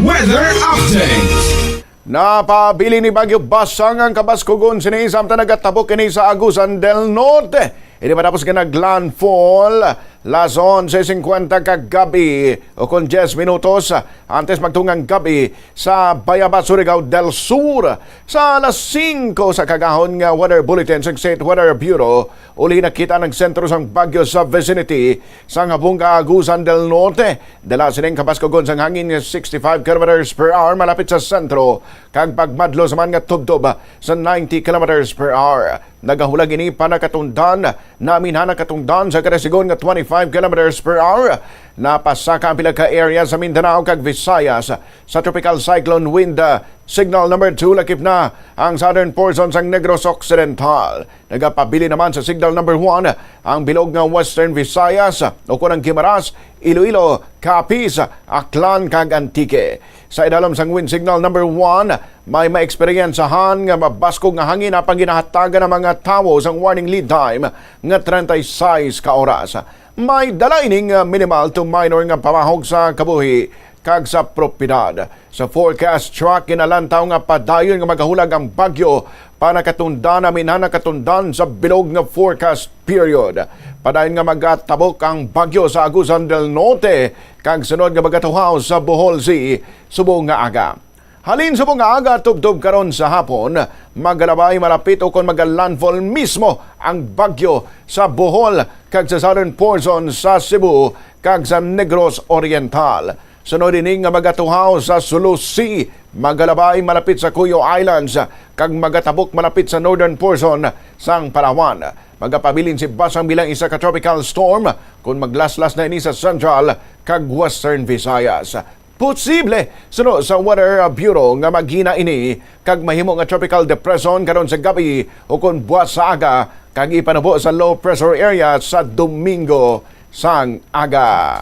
Weather Update. Napabili ni Bagyo Basyang ang kabaskugon sini samtang nagatabok kini sa Agusan del Norte. Hindi matapos ka nag-landfall las 11:50 kagabi o kung 10 minutos antes magtungang gabi sa Bayaba, Surigao del Sur. Sa alas 5 sa kagahon nga weather bulletin sa State Weather Bureau, uli nakita ng sentro sang bagyo sa vicinity sa Ngabunga, Agusan del Norte. Dala sining kabaskugon sang hangin nga 65 km per hour malapit sa sentro kag pagmadlo sa man nga tubtob sa 90 km per hour. Nagahulag ini panakatundan namin nakatungdan sa kadasigon nga 25 km per hour. Napasaka ang pila ka area sa Mindanao kag Visayas sa tropical cyclone wind signal number 2 lakip na ang southern portions ng Negros Occidental. Nagapabili naman sa signal number 1 ang bilog ng western Visayas o kunang Guimaras, Iloilo, Capiz, Aklan kag Antique. Sa idalom sang wind signal number 1, may maeksperiensahan nga mabaskog nga hangin apang ginahatagan ng mga tawo sang warning lead time nga 36 ka oras. May dalaining minimal to minor nga pamahog sa kabuhi kag sa propiedad. Sa forecast track kinalantaw nga padayon nga magahulag ang bagyo para katundan namin nakatundan sa bilog nga forecast period. Padayon nga magatabok ang bagyo sa Agusan del Norte kag sunod nga magatuhaw sa Bohol Sea subong nga aga. Halin subong nga aga tubtob karon sa hapon, magalabay malapit o kon mag-landfall mismo ang bagyo sa Bohol kag sa southern portion sa Cebu kag sa Negros Oriental. Sunod din nga magatuhaw sa Sulu Sea, magalabay malapit sa Cuyo Islands kag magatabok malapit sa northern portion sang Palawan. Magapabilin si Basyang bilang isa ka tropical storm kung maglaslas na ini sa central kag western Visayas. Posible suno sa Weather Bureau nga maghina ini kag mahimo nga tropical depression karon sa gabi o kung buwas sa aga kag ipanabo sa low pressure area sa Domingo sang aga.